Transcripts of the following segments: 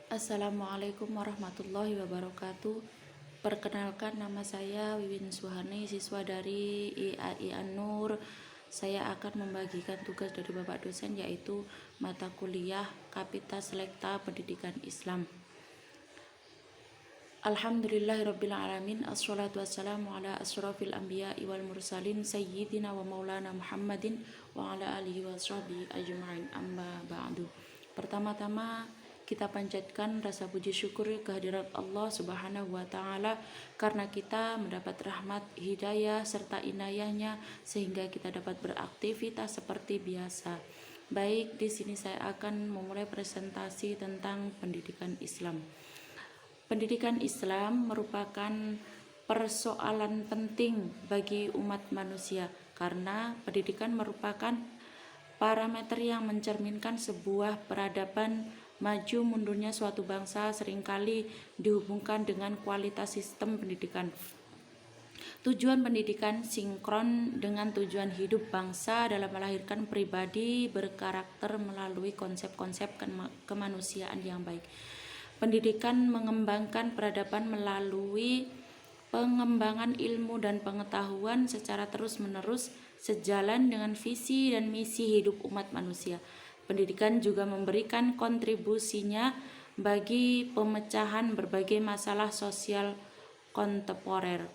Assalamualaikum warahmatullahi wabarakatuh. Perkenalkan, nama saya Wiwin Suhani, siswa dari IAI An-Nur. Saya akan membagikan tugas dari Bapak dosen, yaitu mata kuliah Kapita Selekta Pendidikan Islam. Alhamdulillahirabbil alamin, assalatu wassalamu ala asyrafil anbiya'i wal mursalin sayyidina wa maulana Muhammadin wa ala alihi wa sahbihi ajma'in, amma ba'du. Pertama-tama kita panjatkan rasa puji syukur kehadirat Allah Subhanahu wa taala karena kita mendapat rahmat, hidayah serta inayahnya sehingga kita dapat beraktivitas seperti biasa. Baik, di sini saya akan memulai presentasi tentang pendidikan Islam. Pendidikan Islam merupakan persoalan penting bagi umat manusia karena pendidikan merupakan parameter yang mencerminkan sebuah peradaban. Maju mundurnya suatu bangsa seringkali dihubungkan dengan kualitas sistem pendidikan. Tujuan pendidikan sinkron dengan tujuan hidup bangsa dalam melahirkan pribadi berkarakter melalui konsep-konsep kemanusiaan yang baik. Pendidikan mengembangkan peradaban melalui pengembangan ilmu dan pengetahuan secara terus-menerus sejalan dengan visi dan misi hidup umat manusia. Pendidikan juga memberikan kontribusinya bagi pemecahan berbagai masalah sosial kontemporer.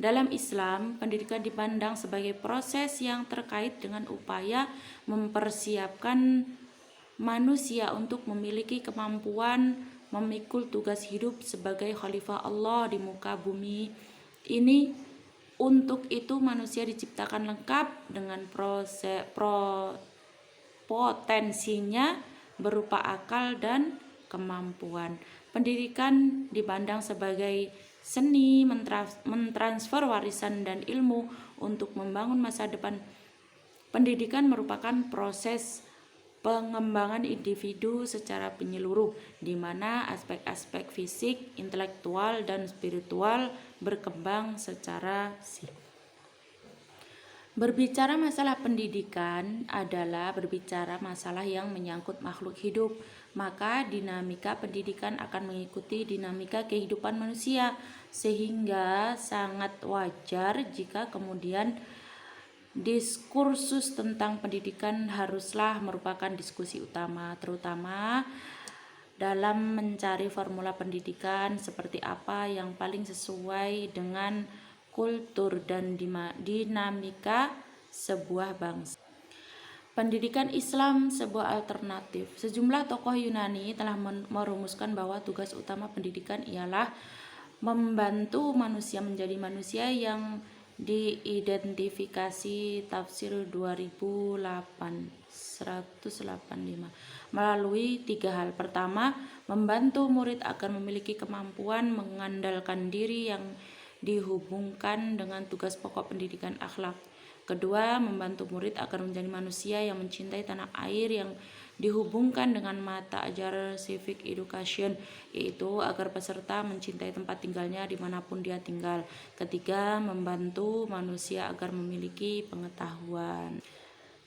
Dalam Islam, pendidikan dipandang sebagai proses yang terkait dengan upaya mempersiapkan manusia untuk memiliki kemampuan memikul tugas hidup sebagai khalifah Allah di muka bumi ini. Untuk itu manusia diciptakan lengkap dengan potensinya berupa akal dan kemampuan. Pendidikan dipandang sebagai seni mentransfer warisan dan ilmu untuk membangun masa depan. Pendidikan merupakan proses pengembangan individu secara menyeluruh, di mana aspek-aspek fisik, intelektual, dan spiritual berkembang secara Berbicara masalah pendidikan adalah berbicara masalah yang menyangkut makhluk hidup, maka dinamika pendidikan akan mengikuti dinamika kehidupan manusia, sehingga sangat wajar jika kemudian diskursus tentang pendidikan haruslah merupakan diskusi utama, terutama dalam mencari formula pendidikan seperti apa yang paling sesuai dengan kultur dan dinamika sebuah bangsa. Pendidikan Islam sebuah alternatif. Sejumlah tokoh Yunani telah merumuskan bahwa tugas utama pendidikan ialah membantu manusia menjadi manusia yang diidentifikasi tafsir 185 melalui 3 hal. Pertama, membantu murid agar memiliki kemampuan mengandalkan diri yang dihubungkan dengan tugas pokok pendidikan akhlak. Kedua, membantu murid agar menjadi manusia yang mencintai tanah air yang dihubungkan dengan mata ajar civic education, yaitu agar peserta mencintai tempat tinggalnya dimanapun dia tinggal. Ketiga, membantu manusia agar memiliki pengetahuan.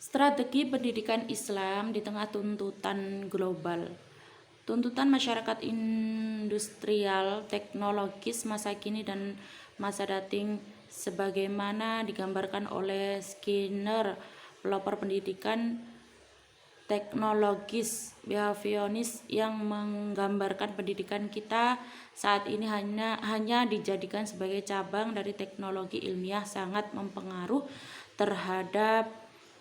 Strategi pendidikan Islam di tengah tuntutan global. Tuntutan masyarakat industrial teknologis masa kini dan masa dating sebagaimana digambarkan oleh Skinner, pelopor pendidikan teknologis behavioris yang menggambarkan pendidikan kita saat ini hanya dijadikan sebagai cabang dari teknologi ilmiah sangat mempengaruhi terhadap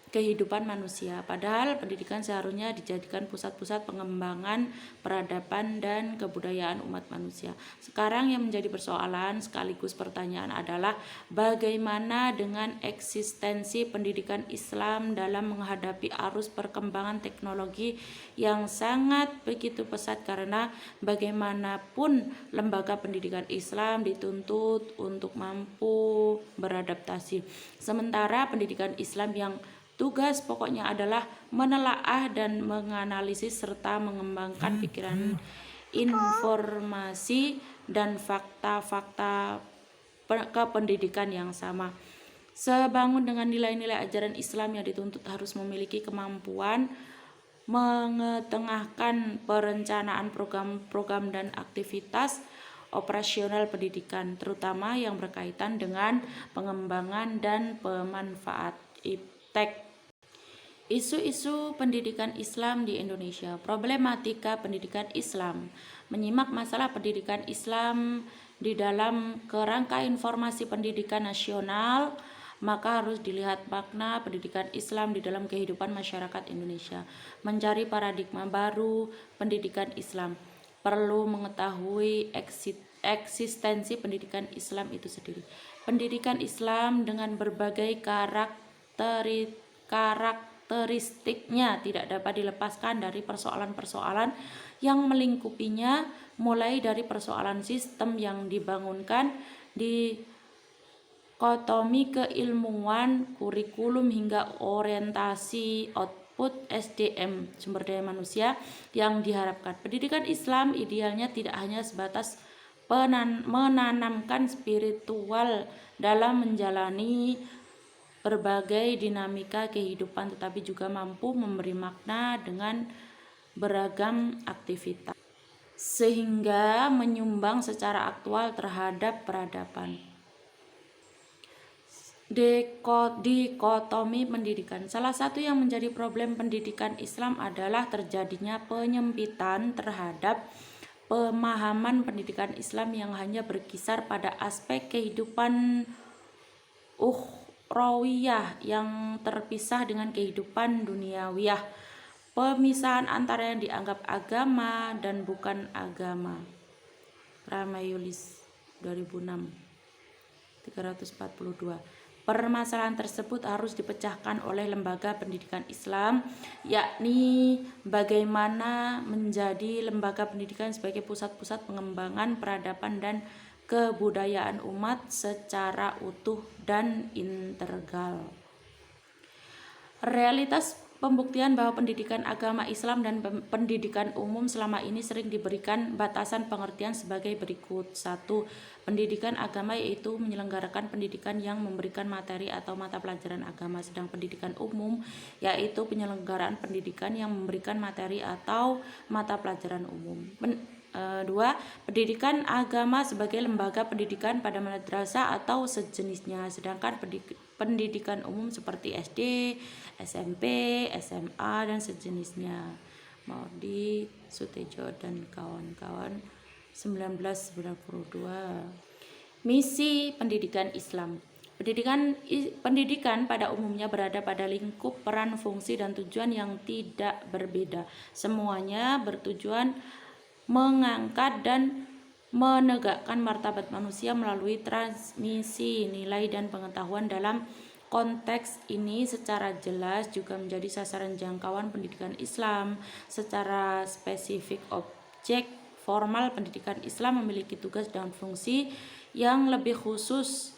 kehidupan manusia, padahal pendidikan seharusnya dijadikan pusat-pusat pengembangan peradaban dan kebudayaan umat manusia. Sekarang yang menjadi persoalan sekaligus pertanyaan adalah bagaimana dengan eksistensi pendidikan Islam dalam menghadapi arus perkembangan teknologi yang sangat begitu pesat, karena bagaimanapun lembaga pendidikan Islam dituntut untuk mampu beradaptasi. Sementara pendidikan Islam yang tugas pokoknya adalah menelaah dan menganalisis serta mengembangkan pikiran, informasi, dan fakta-fakta kependidikan yang sama. Sebangun dengan nilai-nilai ajaran Islam yang dituntut harus memiliki kemampuan mengetengahkan perencanaan program-program dan aktivitas operasional pendidikan, terutama yang berkaitan dengan pengembangan dan pemanfaat iptek. Isu-isu pendidikan Islam di Indonesia. Problematika pendidikan Islam. Menyimak masalah pendidikan Islam di dalam kerangka informasi pendidikan nasional, maka harus dilihat makna pendidikan Islam di dalam kehidupan masyarakat Indonesia. Mencari paradigma baru pendidikan Islam. Perlu mengetahui eksistensi pendidikan Islam itu sendiri. Pendidikan Islam dengan berbagai karakteristiknya tidak dapat dilepaskan dari persoalan-persoalan yang melingkupinya, mulai dari persoalan sistem yang dibangunkan, dikotomi keilmuan, kurikulum hingga orientasi output SDM, sumber daya manusia yang diharapkan. Pendidikan Islam idealnya tidak hanya sebatas menanamkan spiritual dalam menjalani berbagai dinamika kehidupan, tetapi juga mampu memberi makna dengan beragam aktivitas, sehingga menyumbang secara aktual terhadap peradaban. Dikotomi pendidikan. Salah satu yang menjadi problem pendidikan Islam adalah terjadinya penyempitan terhadap pemahaman pendidikan Islam yang hanya berkisar pada aspek kehidupan ukhrawiyah yang terpisah dengan kehidupan duniawiyah. Pemisahan antara yang dianggap agama dan bukan agama. Ramayulis 2006 342. Permasalahan tersebut harus dipecahkan oleh lembaga pendidikan Islam, yakni bagaimana menjadi lembaga pendidikan sebagai pusat-pusat pengembangan peradaban dan kebudayaan umat secara utuh dan integral. Realitas pembuktian bahwa pendidikan agama Islam dan pendidikan umum selama ini sering diberikan batasan pengertian sebagai berikut. 1. Pendidikan agama yaitu menyelenggarakan pendidikan yang memberikan materi atau mata pelajaran agama, sedang pendidikan umum yaitu penyelenggaraan pendidikan yang memberikan materi atau mata pelajaran umum. 2. Pendidikan agama sebagai lembaga pendidikan pada madrasah atau sejenisnya, sedangkan pendidikan umum seperti SD, SMP, SMA, dan sejenisnya. Maudi Sutejo dan kawan-kawan 1992. Misi pendidikan Islam. Pendidikan pada umumnya berada pada lingkup peran, fungsi, dan tujuan yang tidak berbeda. Semuanya bertujuan mengangkat dan menegakkan martabat manusia melalui transmisi nilai dan pengetahuan. Dalam konteks ini secara jelas juga menjadi sasaran jangkauan pendidikan Islam. Secara spesifik, objek formal pendidikan Islam memiliki tugas dan fungsi yang lebih khusus.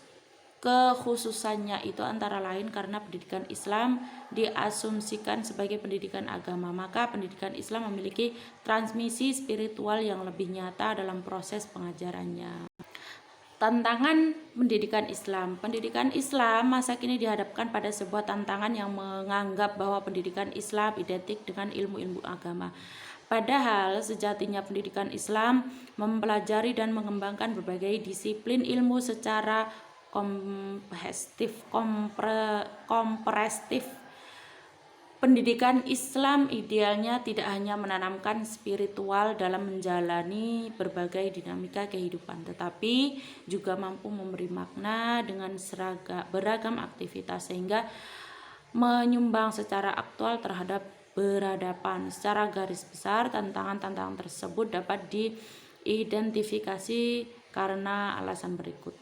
Kekhususannya itu antara lain karena pendidikan Islam diasumsikan sebagai pendidikan agama, maka pendidikan Islam memiliki transmisi spiritual yang lebih nyata dalam proses pengajarannya. Tantangan pendidikan Islam. Pendidikan Islam masa kini dihadapkan pada sebuah tantangan yang menganggap bahwa pendidikan Islam identik dengan ilmu-ilmu agama. Padahal sejatinya pendidikan Islam mempelajari dan mengembangkan berbagai disiplin ilmu secara komprehensif. Pendidikan Islam idealnya tidak hanya menanamkan spiritual dalam menjalani berbagai dinamika kehidupan, tetapi juga mampu memberi makna dengan beragam aktivitas sehingga menyumbang secara aktual terhadap peradaban. Secara garis besar, tantangan-tantangan tersebut dapat diidentifikasi karena alasan berikut.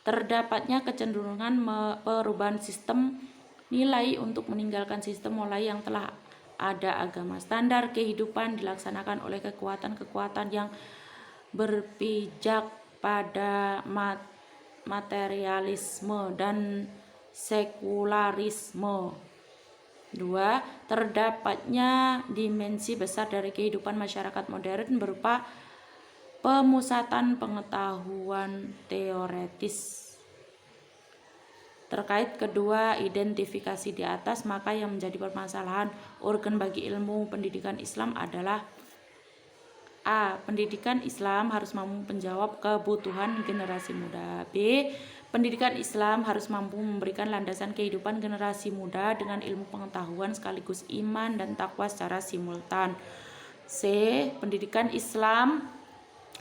Terdapatnya kecenderungan perubahan sistem nilai untuk meninggalkan sistem mulai yang telah ada agama. Standar kehidupan dilaksanakan oleh kekuatan-kekuatan yang berpijak pada materialisme dan sekularisme. 2. Terdapatnya dimensi besar dari kehidupan masyarakat modern berupa pemusatan pengetahuan teoritis Terkait kedua identifikasi di atas, maka yang menjadi permasalahan organ bagi ilmu pendidikan Islam adalah A. Pendidikan Islam harus mampu menjawab kebutuhan generasi muda. B. Pendidikan Islam harus mampu memberikan landasan kehidupan generasi muda dengan ilmu pengetahuan sekaligus iman dan takwa secara simultan. C. Pendidikan Islam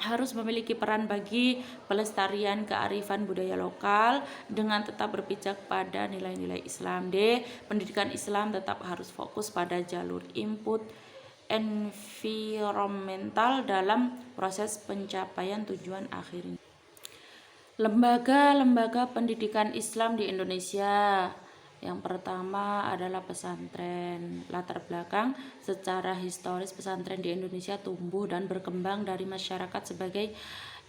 harus memiliki peran bagi pelestarian kearifan budaya lokal dengan tetap berpijak pada nilai-nilai Islam. D. Pendidikan Islam tetap harus fokus pada jalur input environmental dalam proses pencapaian tujuan akhirnya. Lembaga-lembaga pendidikan Islam di Indonesia. Yang pertama adalah pesantren. Latar belakang secara historis pesantren di Indonesia tumbuh dan berkembang dari masyarakat sebagai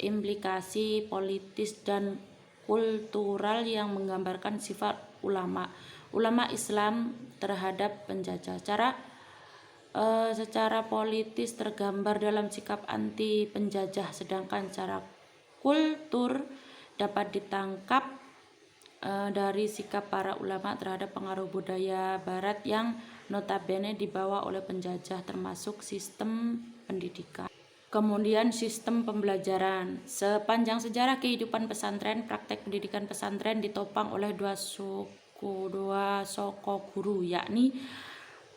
implikasi politis dan kultural yang menggambarkan sifat ulama Islam terhadap penjajah. Secara politis tergambar dalam sikap anti penjajah, sedangkan secara kultur dapat ditangkap dari sikap para ulama terhadap pengaruh budaya barat yang notabene dibawa oleh penjajah, termasuk sistem pendidikan. Kemudian sistem pembelajaran. Sepanjang sejarah kehidupan pesantren, praktek pendidikan pesantren ditopang oleh dua soko guru, yakni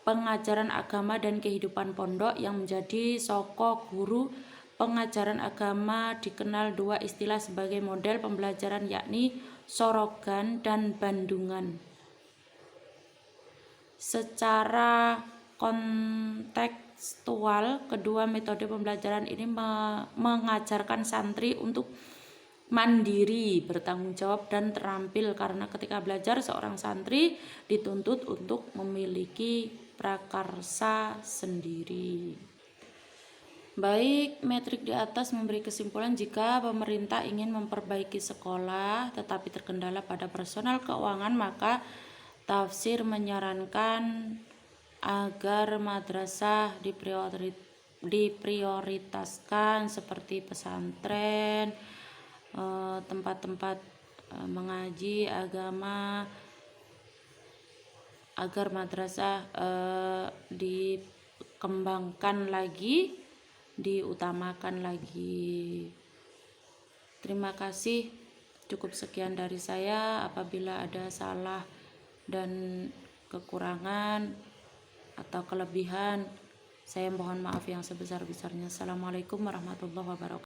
pengajaran agama dan kehidupan pondok. Yang menjadi soko guru pengajaran agama dikenal dua istilah sebagai model pembelajaran, yakni Sorogan dan Bandungan. Secara kontekstual, kedua metode pembelajaran ini mengajarkan santri untuk mandiri, bertanggung jawab, dan terampil, karena ketika belajar seorang santri dituntut untuk memiliki prakarsa sendiri. Baik, metrik di atas memberi kesimpulan jika pemerintah ingin memperbaiki sekolah tetapi terkendala pada personal keuangan, maka tafsir menyarankan agar madrasah diprioritaskan seperti pesantren, tempat-tempat mengaji agama, agar madrasah dikembangkan lagi, diutamakan lagi. Terima kasih, cukup sekian dari saya. Apabila ada salah dan kekurangan atau kelebihan, saya mohon maaf yang sebesar-besarnya. Assalamualaikum warahmatullahi wabarakatuh.